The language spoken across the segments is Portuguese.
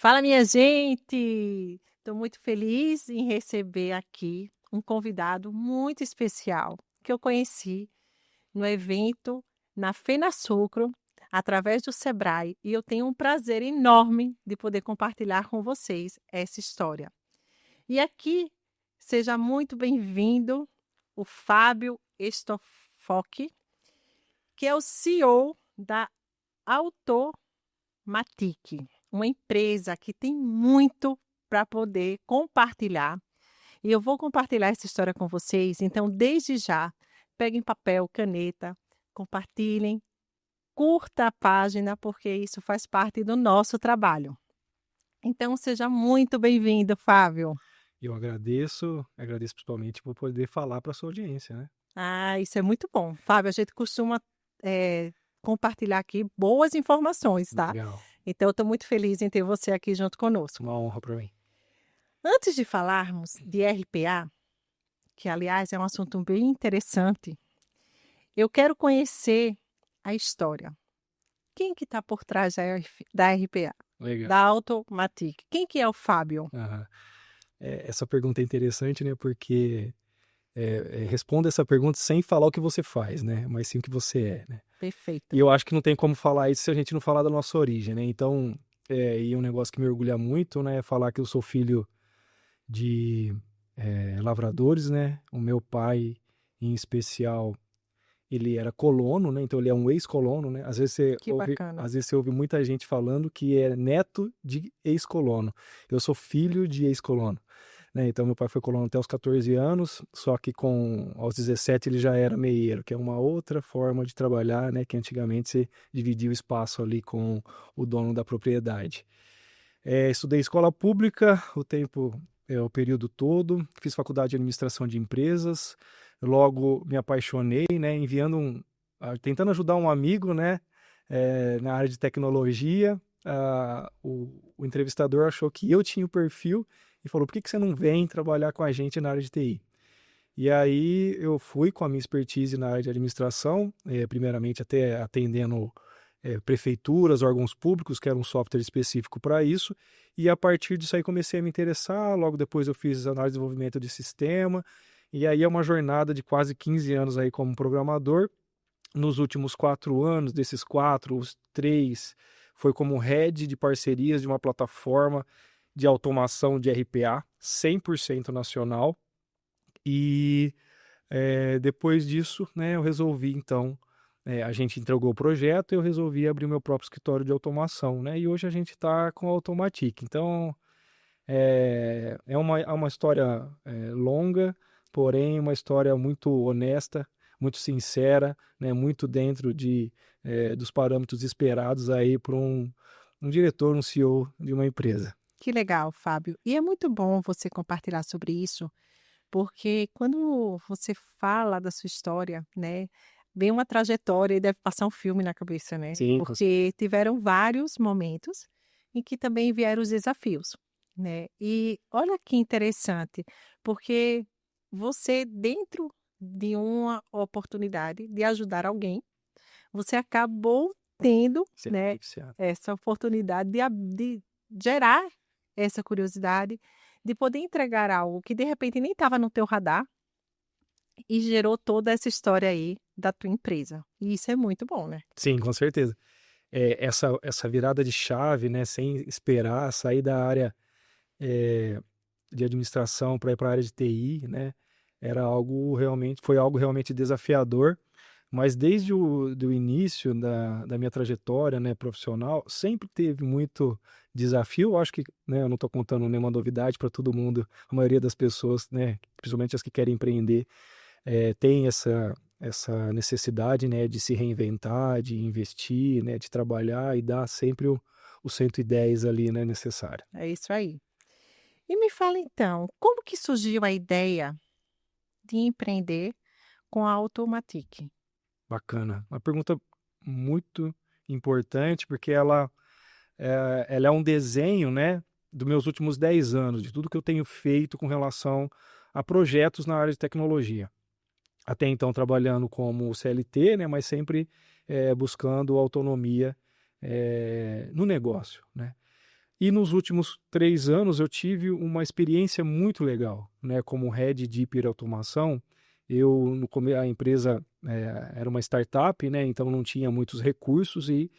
Fala, minha gente! Estou muito feliz em receber aqui um convidado muito especial que eu conheci no evento na Fenasucro, através do Sebrae, e eu tenho um prazer enorme de poder compartilhar com vocês essa história. E aqui, seja muito bem-vindo, o Fábio Stoffocchi, que é o CEO da Automatic, uma empresa que tem muito para poder compartilhar. E eu vou compartilhar essa história com vocês. Então, desde já, peguem papel, caneta, compartilhem, curta a página, porque isso faz parte do nosso trabalho. Então, seja muito bem-vindo, Fábio. Eu agradeço principalmente por poder falar para a sua audiência, né? Ah, isso é muito bom. Fábio, a gente costuma compartilhar aqui boas informações, tá? Legal, Então, eu estou muito feliz em ter você aqui junto conosco. uma honra para mim. Antes de falarmos de RPA, que aliás é um assunto bem interessante, eu quero conhecer a história. Quem que está por trás da RPA, Legal. da Automatic? Quem que é o Fábio? Aham. Essa pergunta é interessante, né? Porque responda essa pergunta sem falar o que você faz, né? Mas sim o que você é, né? Perfeito. E eu acho que não tem como falar isso se a gente não falar da nossa origem, né? Então, e um negócio que me orgulha muito, né? É falar que eu sou filho de lavradores, né? O meu pai, em especial, ele era colono, né? Então ele é um ex-colono, né? Que bacana. Às vezes você ouve muita gente falando que é neto de ex-colono. Eu sou filho de ex-colono, né? Então meu pai foi colono até os 14 anos, só que aos 17 ele já era meieiro, que é uma outra forma de trabalhar, né? Que antigamente você dividia o espaço ali com o dono da propriedade. Estudei escola pública o período todo, fiz faculdade de administração de empresas, logo me apaixonei, né, tentando ajudar um amigo, né, na área de tecnologia. O entrevistador achou que eu tinha o perfil e falou: por que você não vem trabalhar com a gente na área de TI? E aí eu fui com a minha expertise na área de administração, primeiramente até atendendo prefeituras, órgãos públicos, que era um software específico para isso, e a partir disso aí comecei a me interessar, logo depois eu fiz análise de desenvolvimento de sistema, e aí é uma jornada de quase 15 anos aí como programador. Nos últimos 4 anos, desses 4, os 3 foi como head de parcerias de uma plataforma de automação de RPA 100% nacional, e depois disso, né, eu resolvi então, a gente entregou o projeto, eu resolvi abrir meu próprio escritório de automação, né? E hoje a gente está com a Automatic. Então, é uma história longa, porém uma história muito honesta, muito sincera, né? Muito dentro dos parâmetros esperados aí para um diretor, um CEO de uma empresa. Que legal, Fábio. E é muito bom você compartilhar sobre isso, porque quando você fala da sua história, né, vem uma trajetória e deve passar um filme na cabeça, né? Sim, Porque tiveram vários momentos em que também vieram os desafios, né? E olha que interessante, porque você, dentro de uma oportunidade de ajudar alguém, você acabou tendo, ser né, beneficiado. essa oportunidade de gerar essa curiosidade, de poder entregar algo que de repente nem estava no teu radar e gerou toda essa história aí da tua empresa. E isso é muito bom, né? Sim, com certeza. Essa virada de chave, né, sem esperar sair da área de administração para ir para a área de TI, né, foi algo realmente desafiador, mas desde do início da minha trajetória, né, profissional, sempre teve muito desafio. Eu acho que, né, eu não estou contando nenhuma novidade para todo mundo, a maioria das pessoas, né, principalmente as que querem empreender, tem essa necessidade, né, de se reinventar, de investir, né, de trabalhar e dar sempre o 110 ali, né, necessário. É isso aí. E me fala então, como que surgiu a ideia de empreender com a Automatic? Bacana. Uma pergunta muito importante, porque ela é um desenho, né, dos meus últimos 10 anos, de tudo que eu tenho feito com relação a projetos na área de tecnologia. Até então trabalhando como CLT, né, mas sempre buscando autonomia no negócio, né? E nos últimos 3 anos eu tive uma experiência muito legal, né, como head de hiperautomação. A empresa, era uma startup, né, então não tinha muitos recursos e,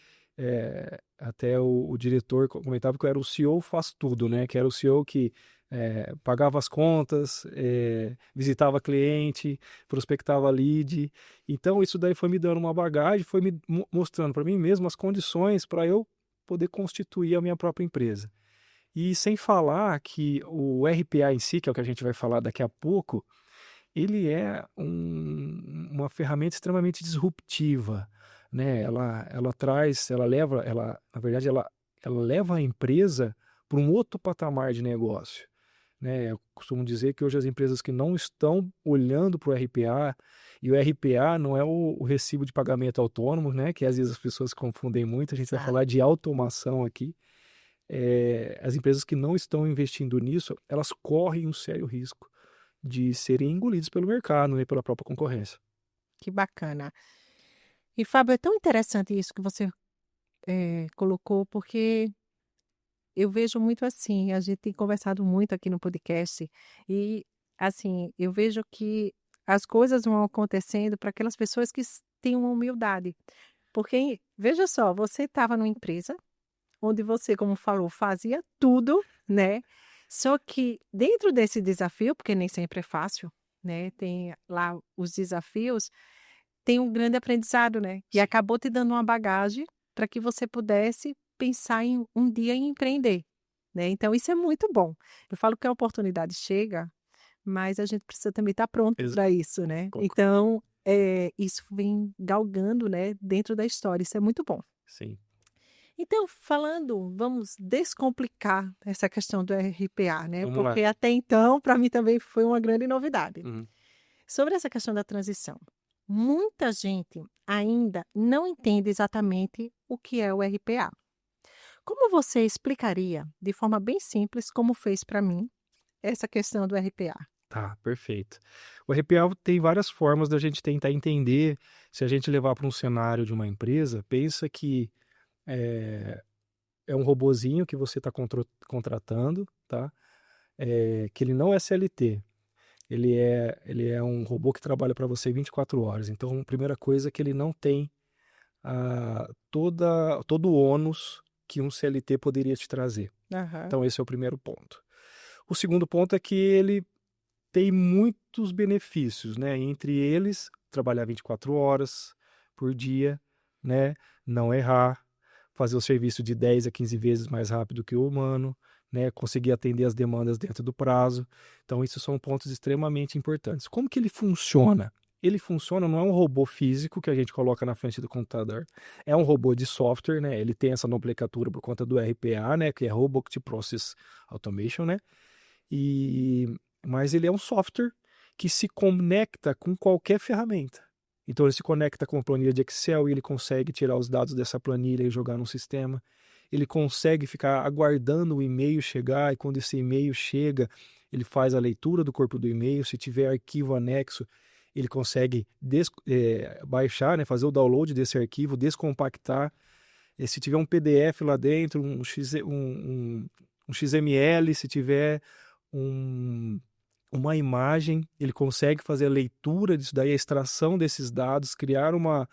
até o diretor comentava que eu era o CEO faz tudo, né, que era o CEO que, pagava as contas, visitava cliente, prospectava lead. Então isso daí foi me dando uma bagagem, foi me mostrando para mim mesmo as condições para eu poder constituir a minha própria empresa. E sem falar que o RPA em si, que é o que a gente vai falar daqui a pouco, ele é uma ferramenta extremamente disruptiva, né? Na verdade, ela leva a empresa para um outro patamar de negócio, né? Eu costumo dizer que hoje as empresas que não estão olhando para o RPA, e o RPA não é o recibo de pagamento autônomo, né? Que às vezes as pessoas confundem muito, a gente vai Exato. falar de automação aqui. As empresas que não estão investindo nisso, elas correm um sério risco de serem engolidas pelo mercado, né, pela própria concorrência. Que bacana. E, Fábio, é tão interessante isso que você colocou, porque eu vejo muito assim, a gente tem conversado muito aqui no podcast, e assim, eu vejo que as coisas vão acontecendo para aquelas pessoas que têm uma humildade. Porque, veja só, você estava numa empresa onde você, como falou, fazia tudo, né? Só que dentro desse desafio, porque nem sempre é fácil, né? Tem lá os desafios, tem um grande aprendizado, né? E Sim. acabou te dando uma bagagem para que você pudesse pensar em um dia em empreender, né? Então isso é muito bom. Eu falo que a oportunidade chega, mas a gente precisa também estar pronto Exa para isso, né? conco Então, isso vem galgando, né, dentro da história. Isso é muito bom. Sim. Então, falando, vamos descomplicar essa questão do RPA, né? Vamos lá. Porque até então, para mim também foi uma grande novidade. Uhum. Sobre essa questão da transição, muita gente ainda não entende exatamente o que é o RPA. Como você explicaria, de forma bem simples, como fez para mim, essa questão do RPA? Tá, perfeito. O RPA tem várias formas da gente tentar entender. Se a gente levar para um cenário de uma empresa, pensa que é, é um robozinho que você está contratando, tá? Que ele não é CLT. Ele é um robô que trabalha para você 24 horas. Então, a primeira coisa é que ele não tem todo o ônus que um CLT poderia te trazer. Aham. Então, esse é o primeiro ponto. O segundo ponto é que ele tem muitos benefícios, né? Entre eles, trabalhar 24 horas por dia, né? Não errar, fazer o serviço de 10 a 15 vezes mais rápido que o humano, né? Conseguir atender as demandas dentro do prazo. Então, isso são pontos extremamente importantes. Como que ele funciona? Ele funciona, não é um robô físico que a gente coloca na frente do computador, é um robô de software, né? Ele tem essa nomenclatura por conta do RPA, né? Que é Robotic Process Automation, né? E mas ele é um software que se conecta com qualquer ferramenta. Então ele se conecta com uma planilha de Excel e ele consegue tirar os dados dessa planilha e jogar no sistema. Ele consegue ficar aguardando o e-mail chegar e quando esse e-mail chega, ele faz a leitura do corpo do e-mail. Se tiver arquivo anexo, ele consegue baixar, né, fazer o download desse arquivo, descompactar. E se tiver um PDF lá dentro, um XML, se tiver um, uma imagem, ele consegue fazer a leitura disso daí, a extração desses dados, criar uma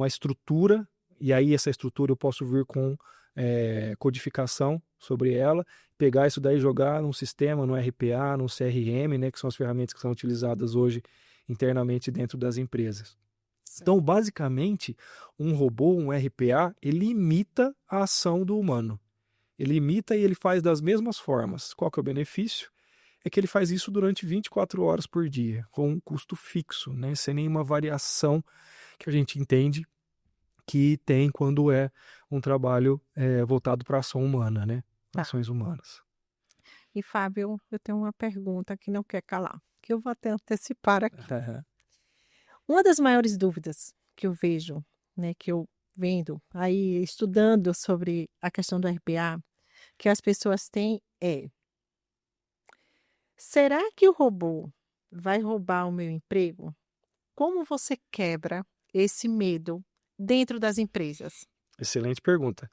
estrutura, e aí essa estrutura eu posso vir com codificação sobre ela, pegar isso daí e jogar num sistema, no RPA, no CRM, né, que são as ferramentas que são utilizadas hoje internamente dentro das empresas. Então, Certo. basicamente, um robô, um RPA, ele imita a ação do humano. Ele imita e ele faz das mesmas formas. Qual que é o benefício? É que ele faz isso durante 24 horas por dia, com um custo fixo, né? Sem nenhuma variação que a gente entende que tem quando é um trabalho voltado para a ação humana, né? Tá. Ações humanas. E, Fábio, eu tenho uma pergunta que não quer calar, que eu vou até antecipar aqui. Uma das maiores dúvidas que eu vejo, né, que eu vendo aí estudando sobre a questão do RPA, que as pessoas têm é: será que o robô vai roubar o meu emprego? Como você quebra esse medo dentro das empresas? Excelente pergunta.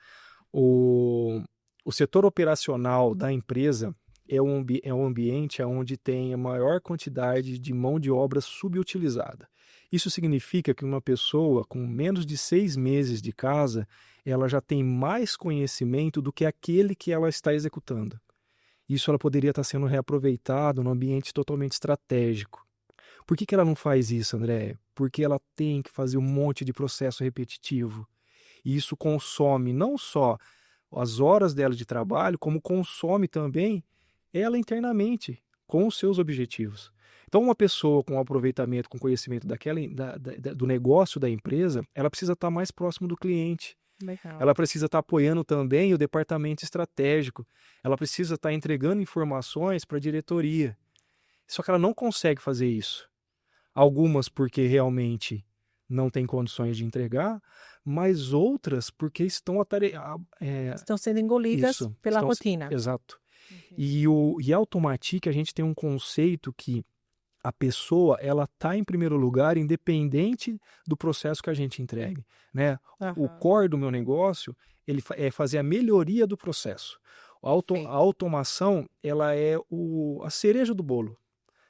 O, o setor operacional da empresa é um ambiente onde tem a maior quantidade de mão de obra subutilizada. Isso significa que uma pessoa com menos de 6 meses de casa, ela já tem mais conhecimento do que aquele que ela está executando. Isso ela poderia estar sendo reaproveitado num ambiente totalmente estratégico. Por que ela não faz isso, André? Porque ela tem que fazer um monte de processo repetitivo. E isso consome não só as horas dela de trabalho, como consome também ela internamente, com os seus objetivos. Então, uma pessoa com aproveitamento, com conhecimento do negócio da empresa, ela precisa estar mais próximo do cliente. Legal. Ela precisa estar apoiando também o departamento estratégico. Ela precisa estar entregando informações para a diretoria. Só que ela não consegue fazer isso. Algumas porque realmente não tem condições de entregar, mas outras porque estão Estão sendo engolidas isso, pela rotina. exato. Entendi. E a Automatic, a gente tem um conceito que a pessoa, ela está em primeiro lugar, independente do processo que a gente entregue, né? O Aham. core do meu negócio, é fazer a melhoria do processo. A Perfeito. automação, ela é a cereja do bolo,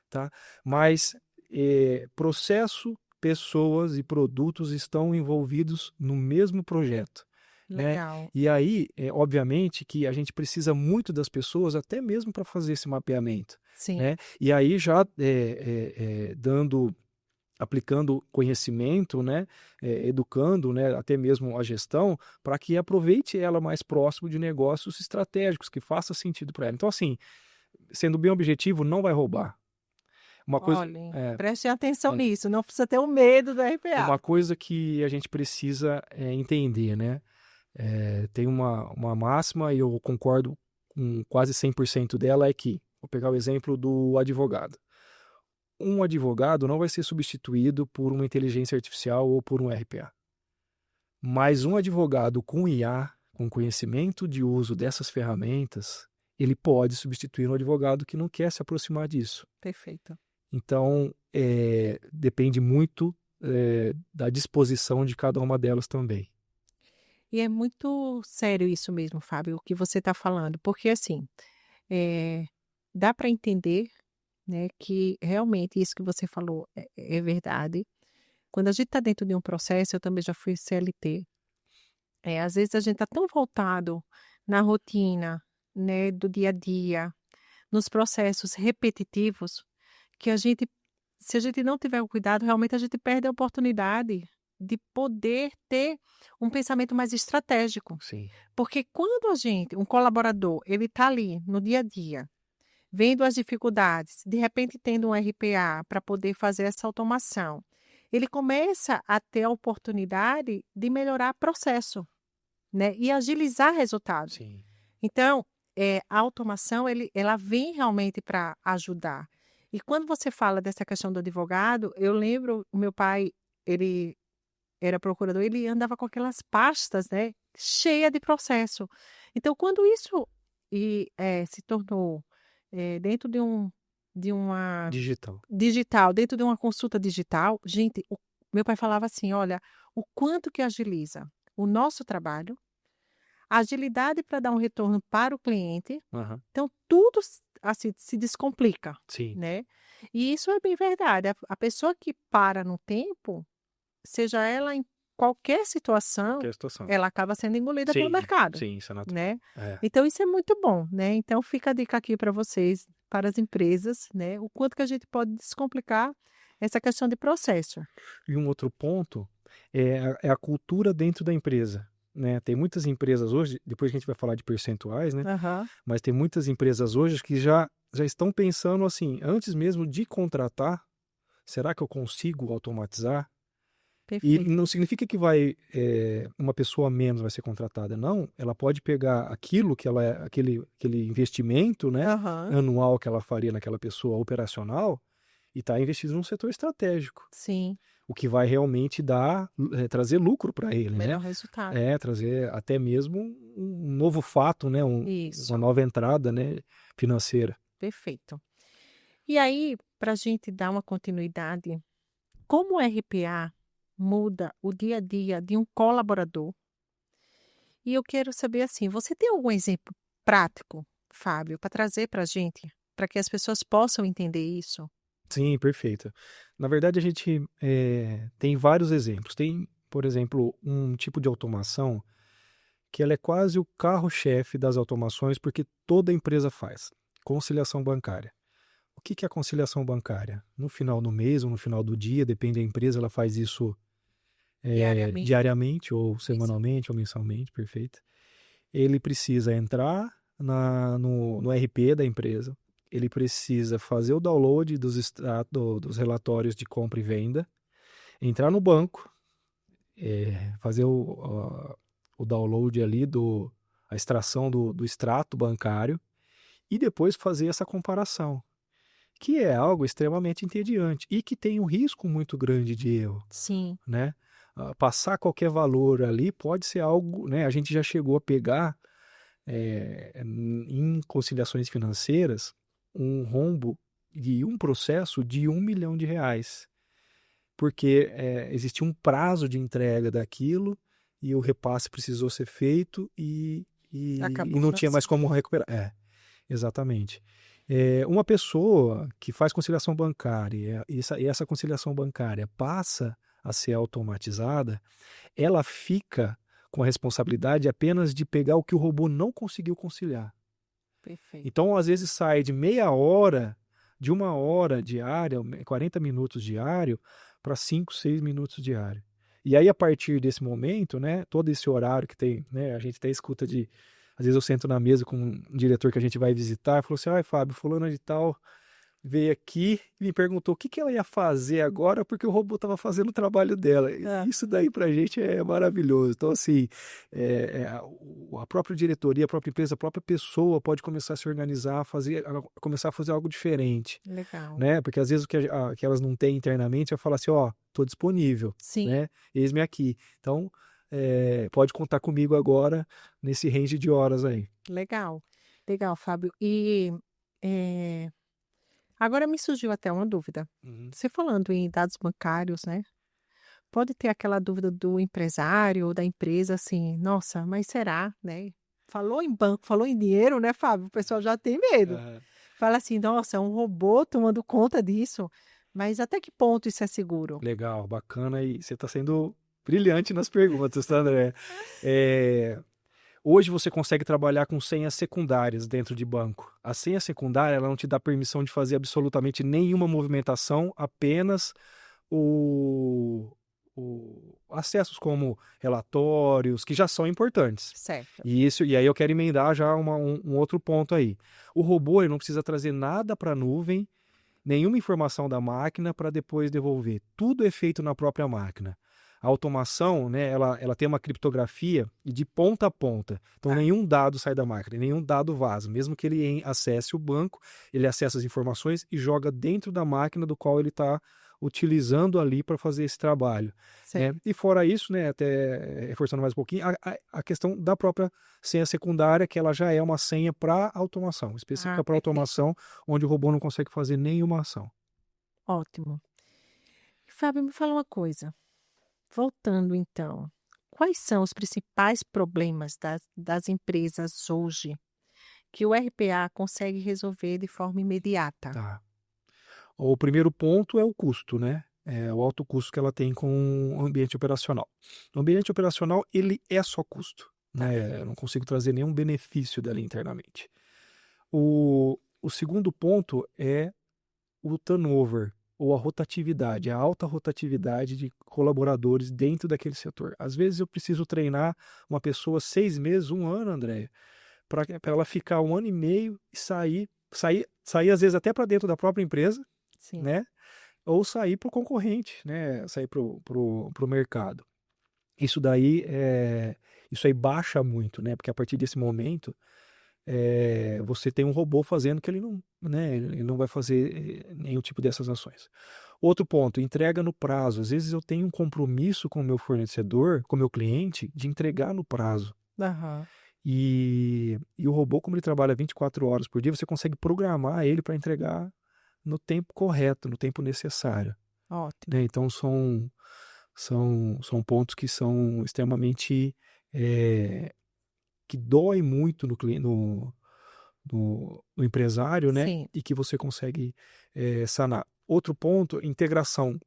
tá? Mas processo, pessoas e produtos estão envolvidos no mesmo projeto, né? Legal. E aí, obviamente, que a gente precisa muito das pessoas, até mesmo para fazer esse mapeamento, Sim. né? E aí já aplicando conhecimento, né? Educando, né? Até mesmo a gestão, para que aproveite ela mais próximo de negócios estratégicos, que faça sentido para ela. Então, assim, sendo bem objetivo, não vai roubar. Uma coisa, Olhem, é, prestem atenção é, nisso, não precisa ter o medo do RPA. uma coisa que a gente precisa entender, né? Tem uma máxima, e eu concordo com quase 100% dela, é que, vou pegar o exemplo do advogado. Um advogado não vai ser substituído por uma inteligência artificial ou por um RPA. Mas um advogado com IA, com conhecimento de uso dessas ferramentas, ele pode substituir um advogado que não quer se aproximar disso. Perfeito. Então, depende muito da disposição de cada uma delas também. E é muito sério isso mesmo, Fábio, o que você está falando, porque assim, dá para entender, né, que realmente isso que você falou é verdade. Quando a gente está dentro de um processo, eu também já fui CLT, às vezes a gente está tão voltado na rotina, né, do dia a dia, nos processos repetitivos, que se a gente não tiver o cuidado, realmente a gente perde a oportunidade de poder ter um pensamento mais estratégico. Sim. Porque quando um colaborador, ele está ali no dia a dia, vendo as dificuldades, de repente tendo um RPA para poder fazer essa automação, ele começa a ter a oportunidade de melhorar processo, né? E agilizar resultados. Sim. Então, a automação, ela vem realmente para ajudar. E quando você fala dessa questão do advogado, eu lembro, o meu pai, ele era procurador, ele andava com aquelas pastas, né, cheia de processo. Então, quando isso se tornou dentro de uma Digital. digital, dentro de uma consulta digital, gente, meu pai falava assim, olha, o quanto que agiliza o nosso trabalho, a agilidade para dar um retorno para o cliente. Aham. Então, tudo assim, se descomplica, Sim. né? E isso é bem verdade. A pessoa que para no tempo, seja ela em qualquer situação, Qualquer situação. ela acaba sendo engolida pelo Sim, mercado, sim, isso é natural. né? É. Então, isso é muito bom, né? Então, fica a dica aqui para vocês, para as empresas, né? O quanto que a gente pode descomplicar essa questão de processo. E um outro ponto é a cultura dentro da empresa, né? Tem muitas empresas hoje, depois a gente vai falar de percentuais, né? Aham, Mas tem muitas empresas hoje que já estão pensando assim, antes mesmo de contratar, será que eu consigo automatizar? E perfeito. não significa que uma pessoa a menos vai ser contratada, não. Ela pode pegar aquilo que aquele investimento, né, Aham, anual que ela faria naquela pessoa operacional e está investido num setor estratégico, sim, o que vai realmente trazer lucro para ele, né? melhor resultado. Trazer até mesmo um novo fato, né, Isso, uma nova entrada, né, financeira. perfeito. E aí, para a gente dar uma continuidade, como o RPA muda o dia a dia de um colaborador? E eu quero saber assim, você tem algum exemplo prático, Fábio, para trazer para a gente, para que as pessoas possam entender isso? Sim, perfeito. Na verdade, a gente tem vários exemplos. Tem, por exemplo, um tipo de automação que ela é quase o carro-chefe das automações, porque toda empresa faz. Conciliação bancária. O que que é a conciliação bancária? No final do mês ou no final do dia, depende da empresa, ela faz isso Diariamente. diariamente ou Isso. semanalmente ou mensalmente, perfeito. Ele precisa entrar no RP da empresa, ele precisa fazer o download dos relatórios de compra e venda, entrar no banco, fazer o download ali a extração do extrato bancário e depois fazer essa comparação, que é algo extremamente entediante e que tem um risco muito grande de erro, Sim. né? Passar qualquer valor ali pode ser algo, né? A gente já chegou a pegar em conciliações financeiras um rombo de um processo de R$ 1 milhão, porque existia um prazo de entrega daquilo e o repasse precisou ser feito e Acabou não não tinha mais sendo como feito. recuperar. Exatamente. Uma pessoa que faz conciliação bancária e essa conciliação bancária passa a ser automatizada, ela fica com a responsabilidade apenas de pegar o que o robô não conseguiu conciliar. Perfeito. Então, às vezes, sai de meia hora, de 1 hora diária, 40 minutos diário, para 5, 6 minutos diário. E aí, a partir desse momento, né, todo esse horário que tem, né, a gente até escuta de. Às vezes eu sento na mesa com um diretor que a gente vai visitar e falou assim: ai, Fábio, fulano de tal veio aqui e me perguntou o que que ela ia fazer agora porque o robô estava fazendo o trabalho dela. Isso Aham. daí para a gente é maravilhoso. Então, assim, a própria diretoria, a própria empresa, a própria pessoa pode começar a se organizar, começar a fazer algo diferente, Legal. né? Porque às vezes que elas não têm internamente é falar assim, ó, tô disponível, Sim, né? Eis-me aqui. Então, pode contar comigo agora nesse range de horas aí. legal. Legal, Fábio. E agora me surgiu até uma dúvida. Uhum. Você falando em dados bancários, né? Pode ter aquela dúvida do empresário ou da empresa assim, nossa, mas será, né? Falou em banco, falou em dinheiro, né, Fábio? O pessoal já tem medo. Aham. Fala assim, nossa, é um robô tomando conta disso, mas até que ponto isso é seguro? Legal, bacana. E você está sendo brilhante nas perguntas, tá, André? É, Hoje você consegue trabalhar com senhas secundárias dentro de banco. A senha secundária ela não te dá permissão de fazer absolutamente nenhuma movimentação, apenas acessos como relatórios, que já são importantes. Certo. E aí eu quero emendar já um outro ponto aí. O robô ele não precisa trazer nada para a nuvem, nenhuma informação da máquina para depois devolver. Tudo é feito na própria máquina. A automação, né, ela tem uma criptografia de ponta a ponta. Então, Tá. nenhum dado sai da máquina, nenhum dado vaza. Mesmo que ele acesse o banco, ele acessa as informações e joga dentro da máquina do qual ele está utilizando ali para fazer esse trabalho, né? Certo. E fora isso, né, até reforçando mais um pouquinho, a questão da própria senha secundária, que ela já é uma senha para automação, Ah, específica para perfeito. automação, onde o robô não consegue fazer nenhuma ação. Ótimo. Fábio, me fala uma coisa. Voltando então, quais são os principais problemas das empresas hoje que o RPA consegue resolver de forma imediata? Tá. O primeiro ponto é o custo, né? É o alto custo que ela tem com o ambiente operacional. O ambiente operacional, ele é só custo, Tá. né? Eu não consigo trazer nenhum benefício dela internamente. O segundo ponto é o turnover, ou a rotatividade, a alta rotatividade de colaboradores dentro daquele setor. Às vezes eu preciso treinar uma pessoa 6 meses, 1 ano, Andréia, para ela ficar 1 ano e meio e sair às vezes até para dentro da própria empresa, Sim. né? Ou sair para o concorrente, né? Sair para o mercado. Isso aí baixa muito, né? Porque a partir desse momento você tem um robô fazendo que ele não, né? Ele não vai fazer nenhum tipo dessas ações. Outro ponto, entrega no prazo. Às vezes eu tenho um compromisso com o meu fornecedor, com o meu cliente, de entregar no prazo. Aham. E o robô, como ele trabalha 24 horas por dia, você consegue programar ele para entregar no tempo correto, no tempo necessário, Ótimo. né? Então são pontos que são extremamente eh, que dói muito no empresário, né? Sim. E que você consegue sanar. Outro ponto, integração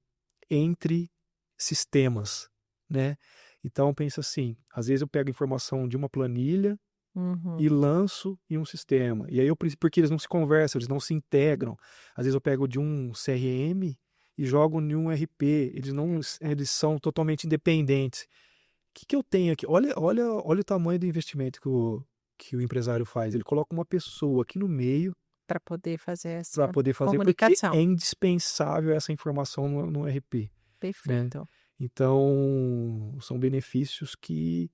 entre sistemas, né? Então pensa assim, às vezes eu pego informação de uma planilha e Uhum. lanço em um sistema. E aí porque eles não se conversam, eles não se integram. Às vezes eu pego de um CRM e jogo em um RP. Eles são totalmente independentes. O que eu tenho aqui? Olha o tamanho do investimento que o empresário faz. Ele coloca uma pessoa aqui no meio Para poder fazer para essa poder fazer, porque comunicação. é indispensável essa informação no RP, né? Perfeito. Então, são benefícios que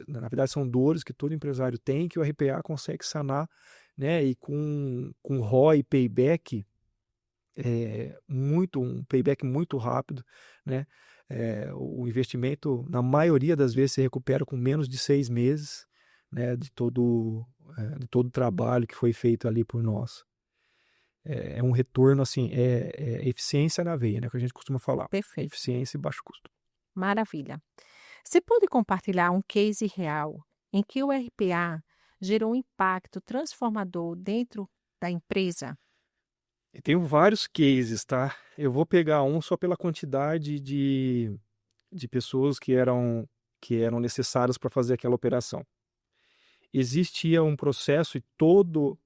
na verdade, são dores que todo empresário tem, que o RPA consegue sanar, né? E com ROI e payback, um payback muito rápido, né? O investimento, na maioria das vezes, se recupera com menos de 6 meses, né? De todo o trabalho que foi feito ali por nós. É um retorno, assim, eficiência na veia, né? Que a gente costuma falar. Perfeito. Eficiência e baixo custo. Maravilha. Você pode compartilhar um case real em que o RPA gerou um impacto transformador dentro da empresa? Eu tenho vários cases, tá? Eu vou pegar um só pela quantidade de pessoas que eram necessárias para fazer aquela operação. Existia um processo e todo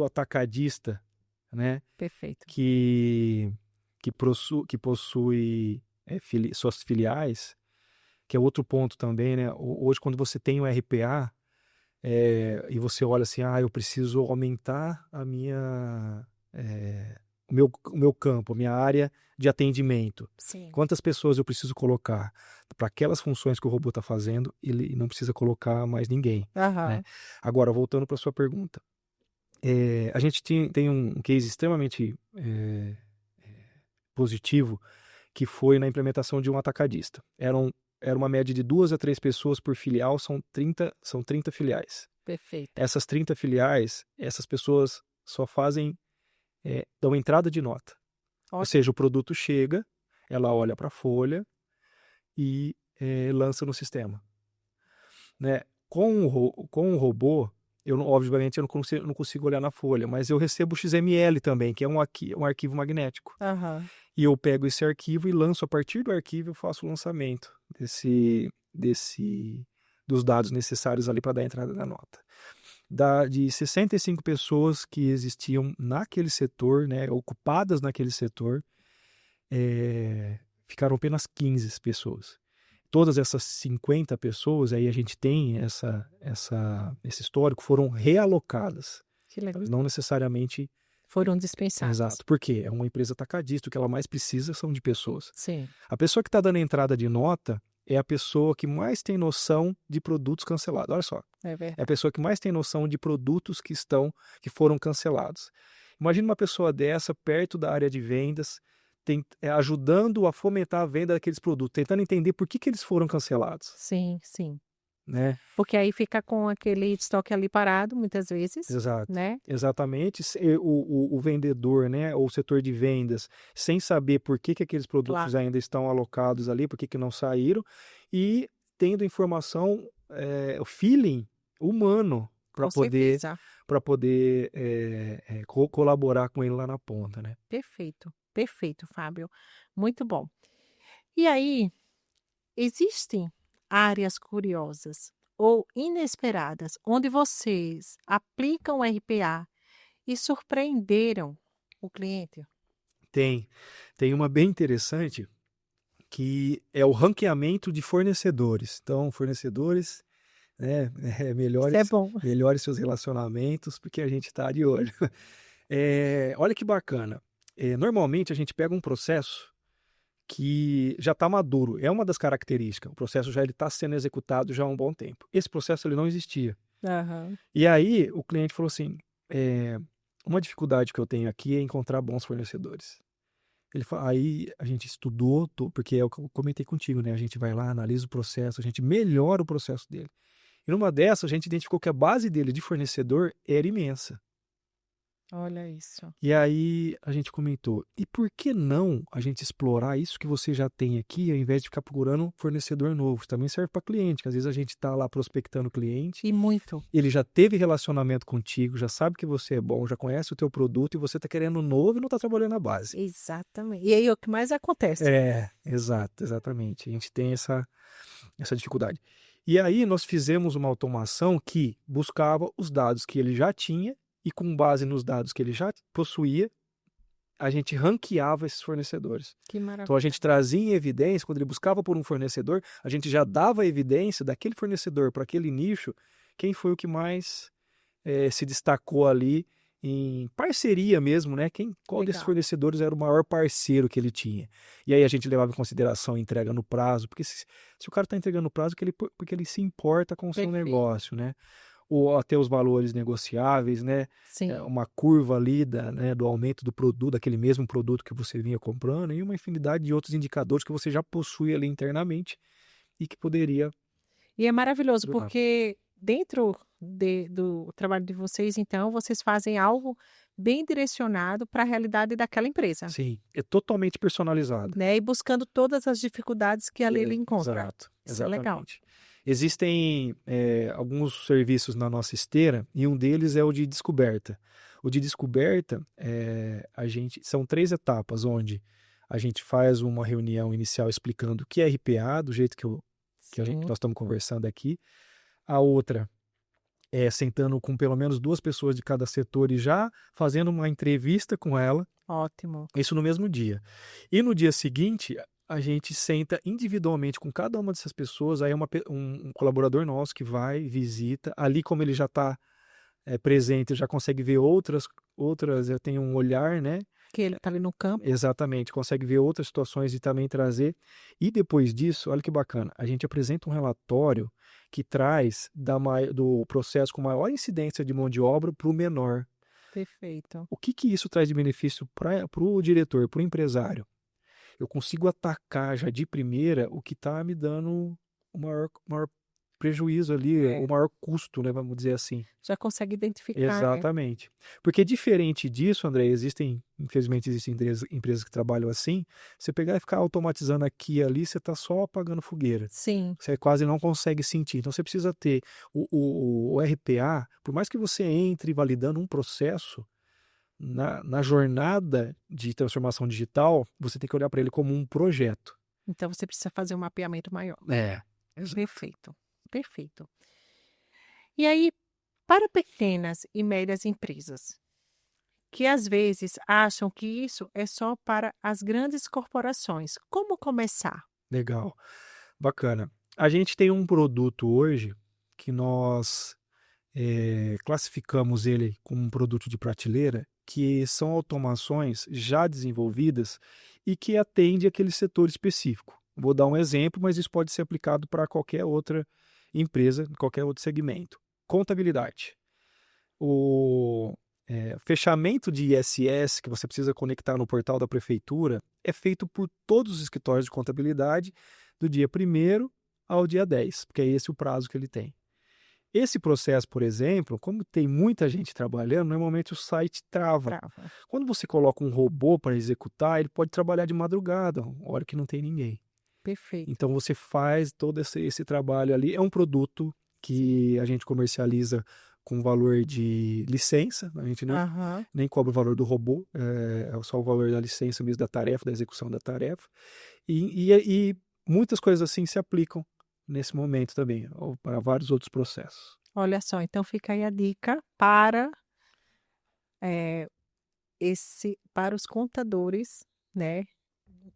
atacadista, né, Perfeito. que possui suas filiais, que é outro ponto também, né? Hoje, quando você tem um RPA, e você olha assim, eu preciso aumentar o meu campo, a minha área de atendimento. Sim. Quantas pessoas eu preciso colocar para aquelas funções que o robô está fazendo? Ele não precisa colocar mais ninguém, né? Aham. Agora, voltando para sua pergunta, a gente tem um case extremamente positivo, que foi na implementação de um atacadista. Era uma média de 2 a 3 pessoas por filial, são 30 filiais. Perfeito. Essas 30 filiais, essas pessoas só dão entrada de nota. Ou Ótimo. seja, o produto chega, ela olha para a folha e lança no sistema, né? Com o robô, obviamente eu não consigo olhar na folha, mas eu recebo o XML também, que é um arquivo magnético. Aham. E eu pego esse arquivo e lanço, a partir do arquivo eu faço o lançamento dos dados necessários ali para dar a entrada da nota. De 65 pessoas que existiam naquele setor, né, ocupadas naquele setor, ficaram apenas 15 pessoas. Todas essas 50 pessoas, aí a gente tem esse histórico, foram realocadas. Que legal. Elas não necessariamente. Foram dispensadas. Exato, porque é uma empresa atacadista, o que ela mais precisa são de pessoas. Sim. A pessoa que está dando entrada de nota é a pessoa que mais tem noção de produtos cancelados. Olha só, É é a verdade. pessoa que mais tem noção de produtos que foram cancelados. Imagina uma pessoa dessa perto da área de vendas, ajudando a fomentar a venda daqueles produtos, tentando entender por que eles foram cancelados, Sim, sim. né? Porque aí fica com aquele estoque ali parado, muitas vezes, Exato. né? Exatamente. O vendedor, né, ou o setor de vendas, sem saber por que aqueles produtos Claro. ainda estão alocados ali, por que não saíram, e tendo informação, o feeling humano para Com poder, certeza. colaborar com ele lá na ponta, né? Perfeito. Perfeito, Fábio. Muito bom. E aí, existem áreas curiosas ou inesperadas onde vocês aplicam o RPA e surpreenderam o cliente? Tem uma bem interessante, que é o ranqueamento de fornecedores. Então, fornecedores, né, Isso é bom. melhores seus relacionamentos, porque a gente está de olho. Olha que bacana. Normalmente a gente pega um processo que já está maduro, é uma das características. O processo já está sendo executado já há um bom tempo. Esse processo ele não existia. Aham. E aí o cliente falou assim: uma dificuldade que eu tenho aqui é encontrar bons fornecedores. Aí a gente estudou, porque é o que eu comentei contigo, né? A gente vai lá, analisa o processo, a gente melhora o processo dele. E numa dessas, a gente identificou que a base dele de fornecedor era imensa. Olha isso. E aí a gente comentou, e por que não a gente explorar isso que você já tem aqui, ao invés de ficar procurando um fornecedor novo? Isso também serve para cliente, que às vezes a gente está lá prospectando o cliente, E muito. ele já teve relacionamento contigo, já sabe que você é bom, já conhece o teu produto e você está querendo um novo e não está trabalhando na base. Exatamente. E aí é o que mais acontece. Exato, exatamente. A gente tem essa dificuldade. E aí nós fizemos uma automação que buscava os dados que ele já tinha e com base nos dados que ele já possuía, a gente ranqueava esses fornecedores. Que Então a maravilha. gente trazia em evidência, quando ele buscava por um fornecedor, a gente já dava evidência daquele fornecedor para aquele nicho, quem foi o que mais se destacou ali em parceria mesmo, né? Qual desses Legal. fornecedores era o maior parceiro que ele tinha. E aí a gente levava em consideração a entrega no prazo, porque se o cara está entregando no prazo, porque ele se importa com o seu Perfeito. negócio, né? Ou até os valores negociáveis, né? Sim. Uma curva ali do aumento do produto, daquele mesmo produto que você vinha comprando, e uma infinidade de outros indicadores que você já possui ali internamente e que poderia E é maravilhoso, ajudar. porque dentro do trabalho de vocês, então, vocês fazem algo bem direcionado para a realidade daquela empresa, Sim, é totalmente personalizado. né? E buscando todas as dificuldades que ali ele encontra. Exato, Isso é legal. exatamente. Existem alguns serviços na nossa esteira e um deles é o de descoberta. O de descoberta, são 3 etapas, onde a gente faz uma reunião inicial explicando o que é RPA, do jeito que Sim, nós estamos conversando aqui. A outra é sentando com pelo menos 2 pessoas de cada setor e já fazendo uma entrevista com ela, ótimo. isso no mesmo dia. E no dia seguinte, a gente senta individualmente com cada uma dessas pessoas, aí é um colaborador nosso que vai, visita, ali como ele já está presente, já consegue ver outras, tem um olhar, né? Que ele está ali no campo. Exatamente, consegue ver outras situações e também trazer. E depois disso, olha que bacana, a gente apresenta um relatório que traz do processo com maior incidência de mão de obra para o menor. Perfeito. O que isso traz de benefício para o diretor, para o empresário? Eu consigo atacar já de primeira o que está me dando o maior prejuízo ali, o maior custo, né, vamos dizer assim. Já consegue identificar, né? Exatamente. Porque diferente disso, André, infelizmente existem empresas que trabalham assim, você pegar e ficar automatizando aqui e ali, você está só apagando fogueira. Sim, Você quase não consegue sentir. Então você precisa ter o RPA, por mais que você entre validando um processo, na jornada de transformação digital, você tem que olhar para ele como um projeto. então você precisa fazer um mapeamento maior. Perfeito, perfeito. E aí, para pequenas e médias empresas, que às vezes acham que isso é só para as grandes corporações, como começar? Legal, bacana. A gente tem um produto hoje que nós classificamos ele como um produto de prateleira, que são automações já desenvolvidas e que atende aquele setor específico. Vou dar um exemplo, mas isso pode ser aplicado para qualquer outra empresa, qualquer outro segmento. Contabilidade. O fechamento de ISS que você precisa conectar no portal da prefeitura é feito por todos os escritórios de contabilidade do dia 1º ao dia 10, porque é esse o prazo que ele tem. Esse processo, por exemplo, como tem muita gente trabalhando, normalmente o site trava. Trava. Quando você coloca um robô para executar, ele pode trabalhar de madrugada, hora que não tem ninguém. Perfeito. Então você faz todo esse trabalho ali. É um produto que a gente comercializa com valor de licença, a gente Aham. nem cobra o valor do robô, é só o valor da licença mesmo da tarefa, da execução da tarefa. E muitas coisas assim se aplicam nesse momento também, ou para vários outros processos. Olha só, então fica aí a dica para para os contadores, né?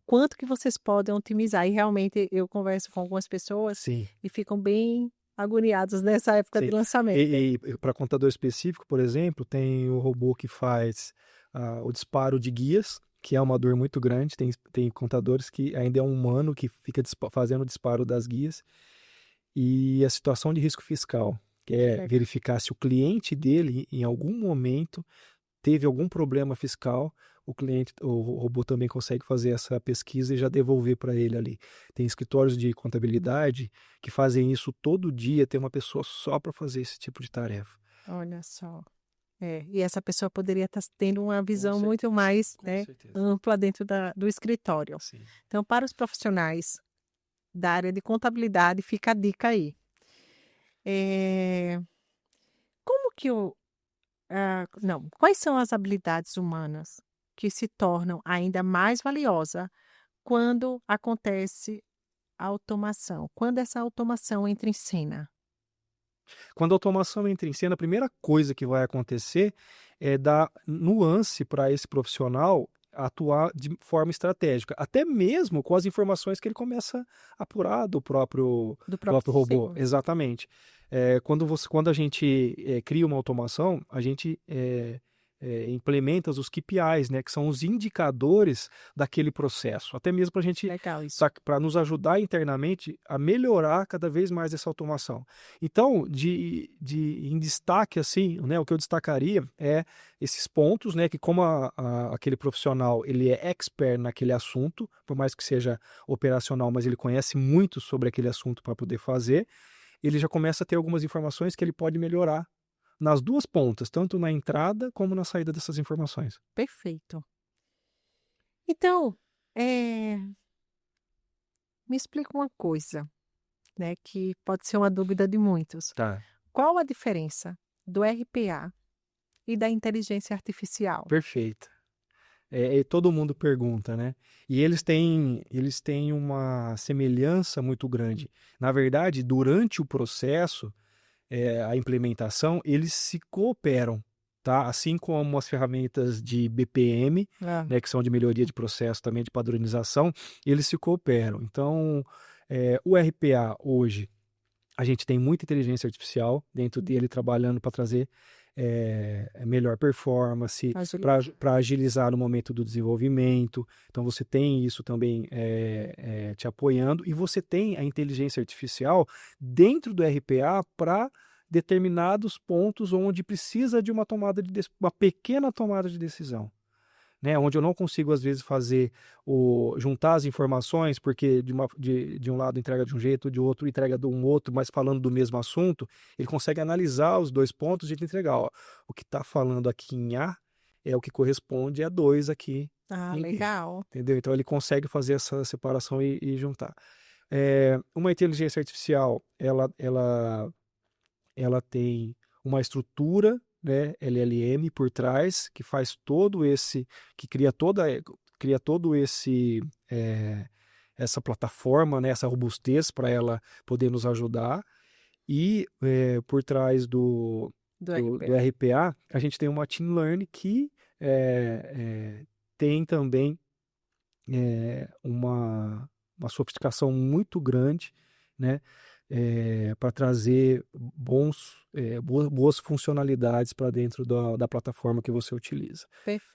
Quanto que vocês podem otimizar. E realmente eu converso com algumas pessoas Sim, e ficam bem agoniados nessa época de sim. lançamento. E para contador específico, por exemplo, tem o robô que faz o disparo de guias, que é uma dor muito grande. Tem contadores que ainda é um humano que fica fazendo o disparo das guias. E a situação de risco fiscal, que é Legal. verificar se o cliente dele, em algum momento, teve algum problema fiscal, o robô também consegue fazer essa pesquisa e já devolver para ele ali. Tem escritórios de contabilidade que fazem isso todo dia, tem uma pessoa só para fazer esse tipo de tarefa. Olha só. E essa pessoa poderia estar tendo uma visão muito certeza, mais, com né, certeza. ampla dentro do escritório. Sim. Então, para os profissionais da área de contabilidade, fica a dica aí. Como que não, quais são as habilidades humanas que se tornam ainda mais valiosa quando acontece a automação? Quando essa automação entra em cena? Quando a automação entra em cena, a primeira coisa que vai acontecer é dar nuance para esse profissional atuar de forma estratégica, até mesmo com as informações que ele começa a apurar do próprio Do próprio próprio robô. sistema. Exatamente. Quando a gente cria uma automação, a gente implementa os KPIs, né, que são os indicadores daquele processo, até mesmo para a gente Legal isso. para nos ajudar internamente a melhorar cada vez mais essa automação. Então, em destaque, assim, né, o que eu destacaria é esses pontos, né, que como aquele profissional ele é expert naquele assunto, por mais que seja operacional, mas ele conhece muito sobre aquele assunto para poder fazer, ele já começa a ter algumas informações que ele pode melhorar nas duas pontas, tanto na entrada como na saída dessas informações. Perfeito. Então, me explica uma coisa, né, que pode ser uma dúvida de muitos. Tá. Qual a diferença do RPA e da inteligência artificial? Perfeito. Todo mundo pergunta, né? E eles têm uma semelhança muito grande. Na verdade, durante o processo, a implementação, eles se cooperam, tá? Assim como as ferramentas de BPM, Ah, né, que são de melhoria de processo também, de padronização, eles se cooperam. Então, o RPA hoje, a gente tem muita inteligência artificial dentro dele trabalhando para trazer melhor performance, agilidade. para agilizar no momento do desenvolvimento. Então você tem isso também te apoiando, e você tem a inteligência artificial dentro do RPA para determinados pontos onde precisa de uma pequena tomada de decisão, né, onde eu não consigo às vezes juntar as informações, porque de um lado entrega de um jeito, de outro entrega de um outro, mas falando do mesmo assunto, ele consegue analisar os dois pontos e entregar, ó, o que está falando aqui em A é o que corresponde a 2 aqui Ah, em B, legal. entendeu? Então ele consegue fazer essa separação e juntar. Uma inteligência artificial, ela tem uma estrutura, né, LLM por trás, que faz que cria todo essa plataforma, né, essa robustez para ela poder nos ajudar. E por trás Do do RPA. RPA, a gente tem uma machine learning que tem também uma sofisticação muito grande, né, para trazer boas funcionalidades para dentro da plataforma que você utiliza,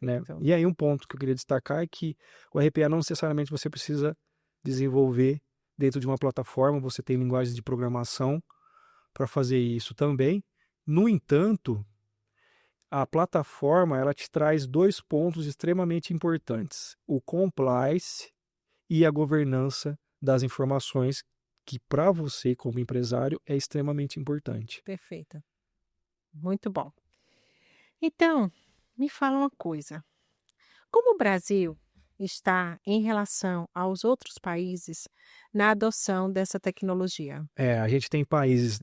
né? Perfeito. E aí um ponto que eu queria destacar é que o RPA não necessariamente você precisa desenvolver dentro de uma plataforma, você tem linguagens de programação para fazer isso também. No entanto, a plataforma ela te traz dois pontos extremamente importantes: o compliance e a governança das informações, que para você como empresário é extremamente importante. Perfeito. Muito bom. Então, me fala uma coisa. Como o Brasil está em relação aos outros países na adoção dessa tecnologia? A gente tem países,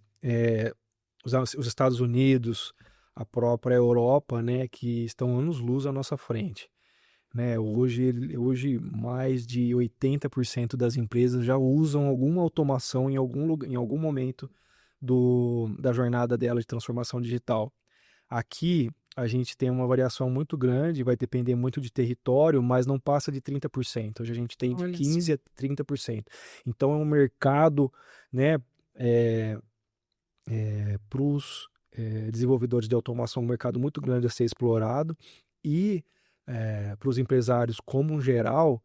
os Estados Unidos, a própria Europa, né, que estão anos-luz à nossa frente, né? Hoje mais de 80% das empresas já usam alguma automação em algum lugar, em algum momento da jornada dela de transformação digital. Aqui a gente tem uma variação muito grande, vai depender muito de território, mas não passa de 30%. Hoje a gente tem de Olha só. 15% a 30%. Então é um mercado, né, para os desenvolvedores de automação, um mercado muito grande a ser explorado, e para os empresários como um geral,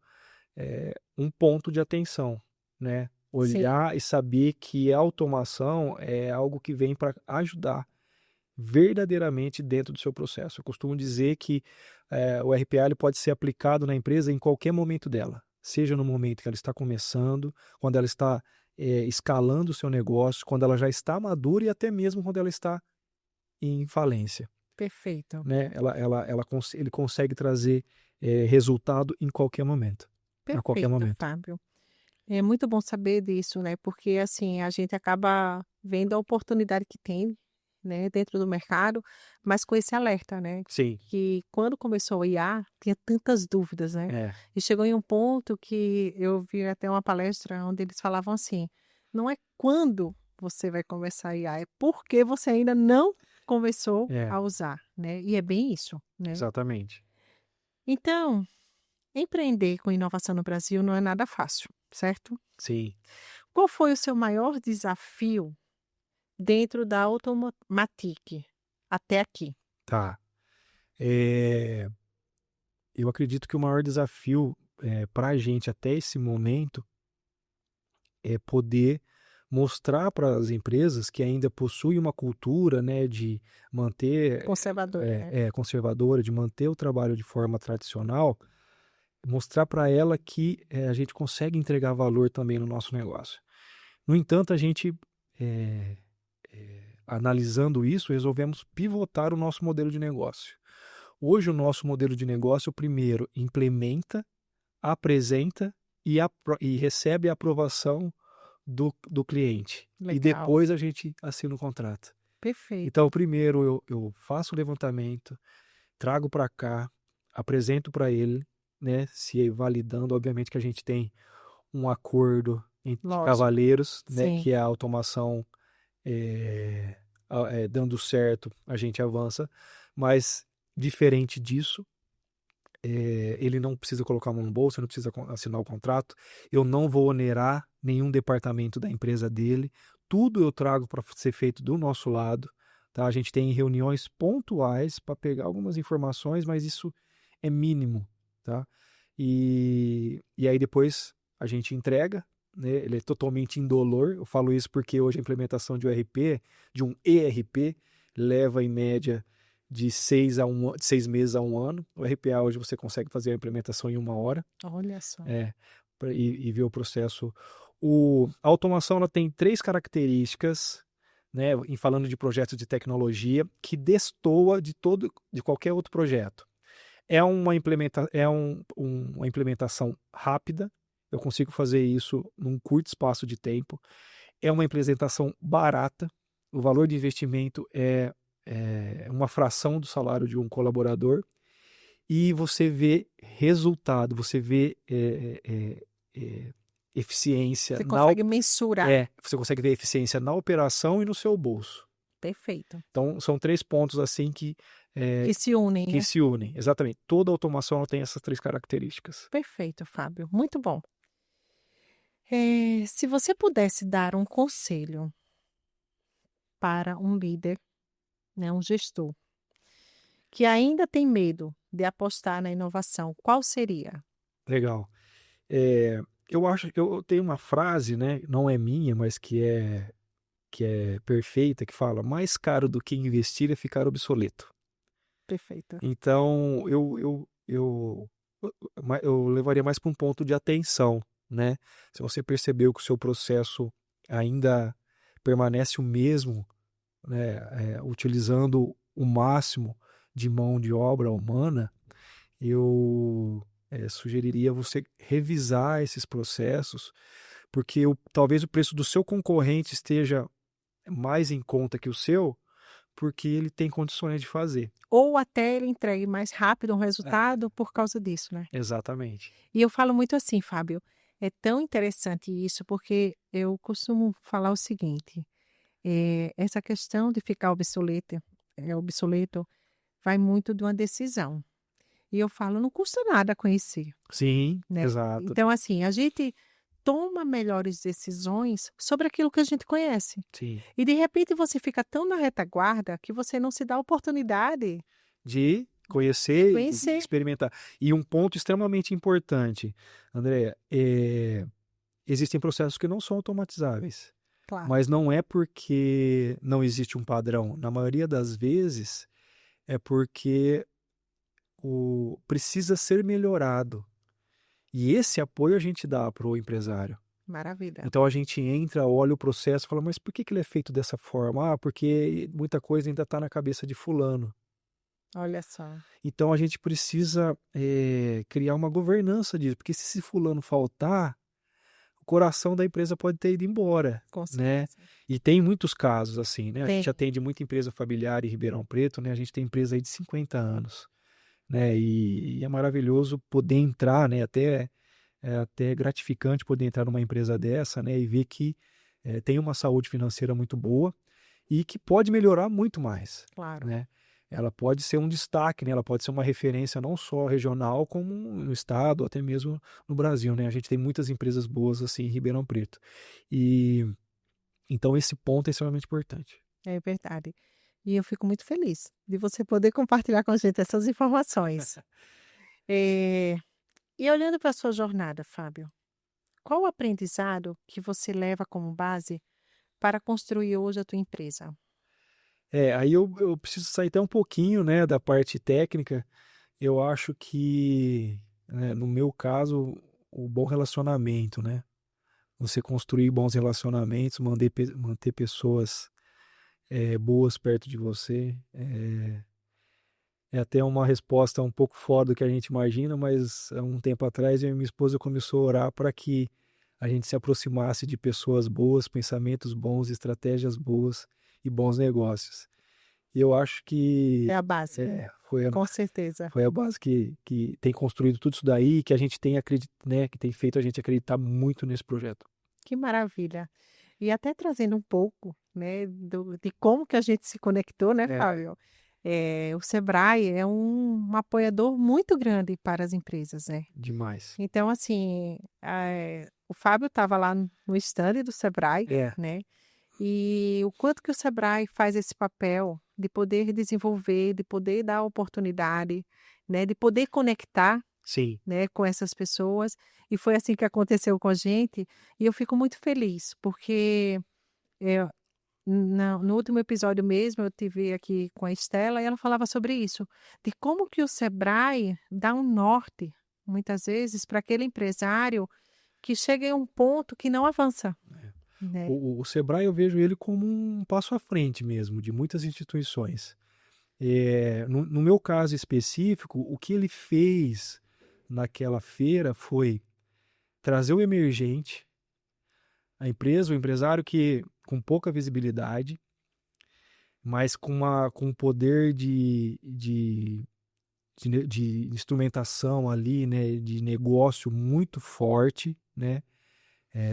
um ponto de atenção, né? Sim, Olhar e saber que a automação é algo que vem para ajudar verdadeiramente dentro do seu processo. Eu costumo dizer que o RPA ele pode ser aplicado na empresa em qualquer momento dela, seja no momento que ela está começando, quando ela está escalando o seu negócio, quando ela já está madura, e até mesmo quando ela está em falência. Perfeito. né? Ele consegue trazer resultado em qualquer momento. A qualquer Perfeito, momento. Fábio. É muito bom saber disso, né? Porque assim, a gente acaba vendo a oportunidade que tem, né, dentro do mercado, mas com esse alerta, né? Sim, Que quando começou o IA, tinha tantas dúvidas, né? é, E chegou em um ponto que eu vi até uma palestra onde eles falavam assim: não é quando você vai começar a IA, é porque você ainda não começou é, a usar, né? E é bem isso, né? exatamente. Então, empreender com inovação no Brasil não é nada fácil, certo? Sim, Qual foi o seu maior desafio dentro da Automatic até aqui? tá. É, eu acredito que o maior desafio para a gente até esse momento é poder mostrar para as empresas que ainda possuem uma cultura, né, de manter Conservadora, né? conservadora, de manter o trabalho de forma tradicional, mostrar para ela que a gente consegue entregar valor também no nosso negócio. No entanto, a gente, eh, analisando isso, resolvemos pivotar o nosso modelo de negócio. Hoje, o nosso modelo de negócio, primeiro, implementa, apresenta e recebe a aprovação do cliente. E Legal, depois a gente assina o contrato. Então, perfeito. primeiro eu faço o levantamento, trago para cá, apresento para ele, né? Se validando, obviamente que a gente tem um acordo entre Lógico, cavalheiros, né? sim. Que é a automação dando certo, a gente avança. Mas diferente disso, ele não precisa colocar a mão no bolso, não precisa assinar o contrato. Eu não vou onerar nenhum departamento da empresa dele. Tudo eu trago para ser feito do nosso lado. Tá? A gente tem reuniões pontuais para pegar algumas informações, mas isso é mínimo. Tá? E aí depois a gente entrega, né? Ele é totalmente indolor. Eu falo isso porque hoje a implementação de um ERP, de um ERP, leva em média de 6 meses a 1 ano. O RPA hoje você consegue fazer a implementação em 1 hora, Olha só. e ver o processo. A automação ela tem 3 características, né, em falando de projetos de tecnologia, que destoa de qualquer outro projeto. Uma implementação rápida, eu consigo fazer isso num curto espaço de tempo. É uma implementação barata, o valor de investimento é uma fração do salário de um colaborador, e você vê resultado, você vê eficiência Você consegue mensurar. você consegue ver eficiência na operação e no seu bolso. Perfeito. Então, são 3 pontos assim Que se unem, que né? se unem. Exatamente. Toda automação ela tem essas 3 características. Perfeito, Fábio. Muito bom. Se você pudesse dar um conselho para um líder, né, um gestor, que ainda tem medo de apostar na inovação, qual seria? Legal. É, eu acho que eu tenho uma frase, né? Não é minha, mas que é perfeita, que fala: mais caro do que investir é ficar obsoleto. Perfeito. Então, eu levaria mais para um ponto de atenção, né? Se você percebeu que o seu processo ainda permanece o mesmo, né, utilizando o máximo de mão de obra humana, eu sugeriria você revisar esses processos, porque talvez o preço do seu concorrente esteja mais em conta que o seu, porque ele tem condições de fazer. Ou até ele entregue mais rápido um É, resultado por causa disso, né? exatamente. E eu falo muito assim, Fábio, é tão interessante isso, porque eu costumo falar o seguinte, essa questão de ficar obsoleto vai muito de uma decisão. E eu falo, não custa nada conhecer, Sim, né? exato. Então, assim, a gente toma melhores decisões sobre aquilo que a gente conhece. Sim. E de repente você fica tão na retaguarda que você não se dá a oportunidade De de conhecer e conhecer. experimentar. E um ponto extremamente importante, André, existem processos que não são automatizáveis. Claro, Mas não é porque não existe um padrão. Na maioria das vezes, é porque precisa ser melhorado. E esse apoio a gente dá para o empresário. maravilha. Então a gente entra, olha o processo, fala, mas por que ele é feito dessa forma? Ah, porque muita coisa ainda está na cabeça de fulano. Olha só, Então a gente precisa criar uma governança disso, porque se esse fulano faltar, o coração da empresa pode ter ido embora, com né? certeza. E tem muitos casos assim, né? A gente Tem. atende muita empresa familiar em Ribeirão Preto, né? A gente tem empresa aí de 50 anos, né? E é maravilhoso poder entrar, né? Até gratificante poder entrar numa empresa dessa, né? E ver que tem uma saúde financeira muito boa e que pode melhorar muito mais, Claro. né? Ela pode ser um destaque, né? Ela pode ser uma referência não só regional, como no estado, até mesmo no Brasil, né? A gente tem muitas empresas boas assim em Ribeirão Preto. E então esse ponto é extremamente importante. É verdade. E eu fico muito feliz de você poder compartilhar com a gente essas informações. Eh, e olhando para a sua jornada, Fábio, qual o aprendizado que você leva como base para construir hoje a tua empresa? Aí eu preciso sair até um pouquinho, né, da parte técnica. Eu acho que, né, no meu caso, o bom relacionamento, né? Você construir bons relacionamentos, manter pessoas boas perto de você. É até uma resposta um pouco fora do que a gente imagina, mas há um tempo atrás eu e minha esposa começou a orar para que a gente se aproximasse de pessoas boas, pensamentos bons, estratégias boas e bons negócios. E eu acho É que a base, foi com certeza. a base que tem construído tudo isso daí e que a gente tem né, que tem feito a gente acreditar muito nesse projeto. Que maravilha. E até trazendo um pouco, né, de como que a gente se conectou, né, É, Fábio? O Sebrae é um apoiador muito grande para as empresas, né? demais. Então, assim, o Fábio estava lá no stand do Sebrae, É, né? E o quanto que o Sebrae faz esse papel de poder desenvolver, de poder dar oportunidade, né? De poder conectar, sim. né, com essas pessoas. E foi assim que aconteceu com a gente. E eu fico muito feliz, porque eh, no último episódio mesmo eu tive aqui com a Estela e ela falava sobre isso, de como que o Sebrae dá um norte, muitas vezes, para aquele empresário que chega em um ponto que não avança, né? O Sebrae eu vejo ele como um passo à frente mesmo, de muitas instituições. No meu caso específico, o que ele fez naquela feira foi trazer o emergente, a empresa, o empresário que com pouca visibilidade, mas com um poder de instrumentação ali, né, de negócio muito forte, né?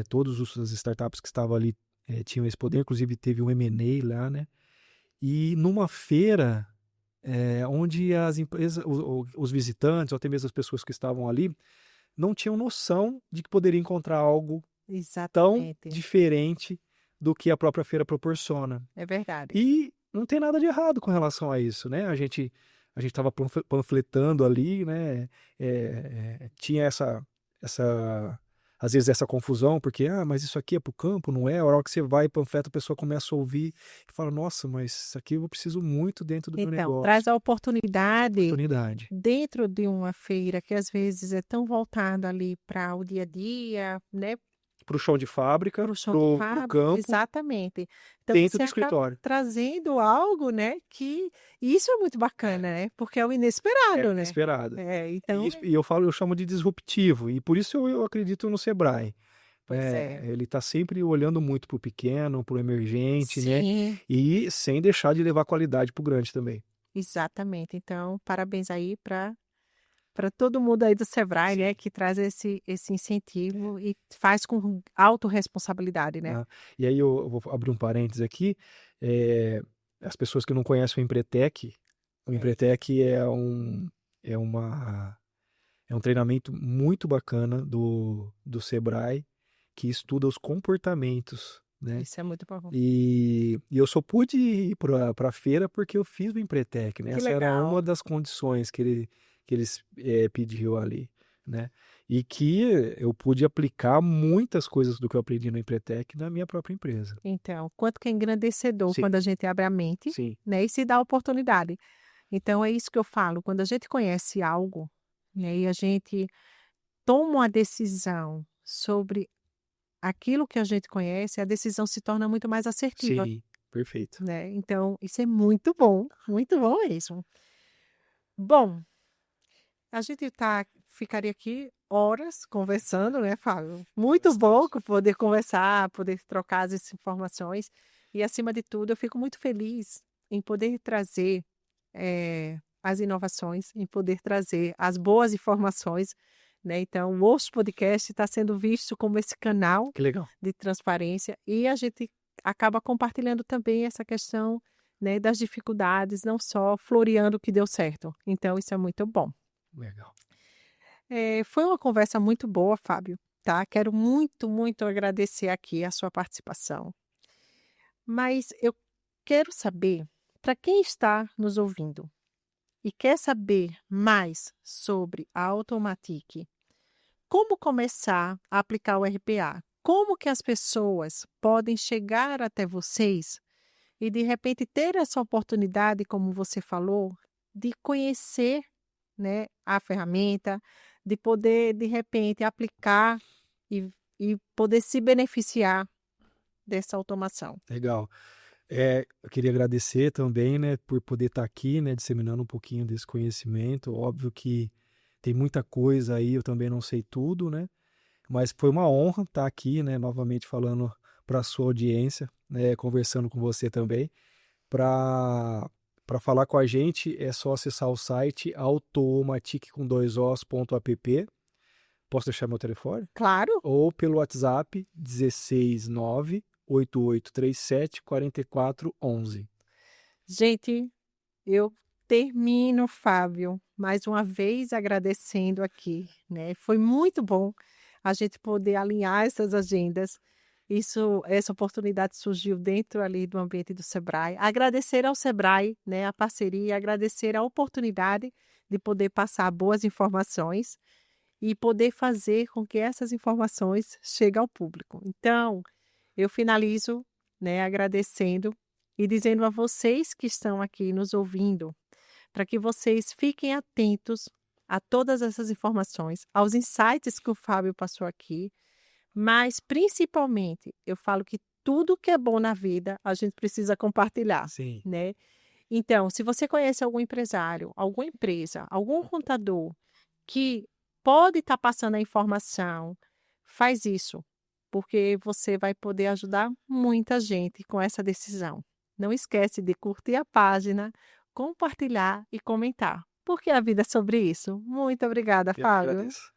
Todos as startups que estavam ali tinham esse poder, inclusive teve um M&A lá, né? E numa feira onde as empresas, os visitantes, ou até mesmo as pessoas que estavam ali, não tinham noção de que poderia encontrar algo tão Exatamente, diferente do que a própria feira proporciona. é verdade. E não tem nada de errado com relação a isso, né? A gente estava panfletando ali, né? Tinha essa às vezes essa confusão, porque mas isso aqui é para o campo, não é? A hora que você vai e panfleta, a pessoa começa a ouvir e fala, nossa, mas isso aqui eu preciso muito dentro do meu Então, negócio. traz a oportunidade Oportunidade. dentro de uma feira que às vezes é tão voltada ali para o dia a dia, né? Para o chão de fábrica, Para o chão de pro fábrica, campo, exatamente. Então dentro você do acaba escritório. trazendo algo, né, que isso é muito bacana, né, porque é o É inesperado, né. inesperado. Então E eu chamo de disruptivo, e por isso eu acredito no Sebrae. pois é. Ele está sempre olhando muito para o pequeno, para o emergente, né? Sim, E sem deixar de levar qualidade para o grande também. exatamente. Então, parabéns aí para todo mundo aí do Sebrae, né, Sim. que traz esse incentivo e faz com autorresponsabilidade, né. Tá? E aí eu vou abrir um parênteses aqui. eh, as pessoas que não conhecem o É. Empretec é uma, é um treinamento muito bacana do Sebrae que estuda os comportamentos, né? Isso é muito bom. E eu só pude ir para a feira porque eu fiz o Empretec, né? Que Essa era uma legal. das condições que eles pediu ali, né? E que eu pude aplicar muitas coisas do que eu aprendi no Empretec na minha própria empresa. Então, quanto que é engrandecedor Sim, quando a gente abre a mente, sim, né, e se dá a oportunidade. Então é isso que eu falo, quando a gente conhece algo, né, e a gente toma uma decisão sobre aquilo que a gente conhece, a decisão se torna muito mais assertiva, sim, perfeito. né. Então isso é muito bom mesmo. Bom, a gente ficaria aqui horas conversando, né, Fábio? Muito bom poder conversar, poder trocar as informações. E, acima de tudo, eu fico muito feliz em poder trazer as inovações, em poder trazer as boas informações, né? Então, o Osso Podcast está sendo visto como esse canal Que legal. de transparência e a gente acaba compartilhando também essa questão, né, das dificuldades, não só floreando o que deu certo. Então, isso é muito bom. Legal. Foi uma conversa muito boa, Fábio, tá? Quero muito, muito agradecer aqui a sua participação. Mas eu quero saber, para quem está nos ouvindo e quer saber mais sobre a Automatic, como começar a aplicar o RPA? Como que as pessoas podem chegar até vocês e, de repente, ter essa oportunidade, como você falou, de conhecer, né, a ferramenta, de poder, de repente, aplicar e poder se beneficiar dessa automação? Legal. Eu queria agradecer também, né, por poder estar aqui, né, disseminando um pouquinho desse conhecimento. Óbvio que tem muita coisa aí, eu também não sei tudo, né, mas foi uma honra estar aqui, né, novamente falando para a sua audiência, né, conversando com você também. Para falar com a gente é só acessar o site automatic.app. Posso deixar meu telefone? Claro. Ou pelo WhatsApp 16988374411. Gente, eu termino, Fábio, mais uma vez agradecendo aqui, né? Foi muito bom a gente poder alinhar essas agendas. Essa oportunidade surgiu dentro ali do ambiente do Sebrae. Agradecer ao Sebrae, né, a parceria, agradecer a oportunidade de poder passar boas informações e poder fazer com que essas informações cheguem ao público. Então, eu finalizo, né, agradecendo e dizendo a vocês que estão aqui nos ouvindo, para que vocês fiquem atentos a todas essas informações, aos insights que o Fábio passou aqui, mas principalmente, eu falo que tudo que é bom na vida, a gente precisa compartilhar, Sim. né? Então, se você conhece algum empresário, alguma empresa, algum contador que pode estar passando a informação, faz isso, porque você vai poder ajudar muita gente com essa decisão. Não esquece de curtir a página, compartilhar e comentar, porque a vida é sobre isso. Muito obrigada, Eu que Fábio. agradeço.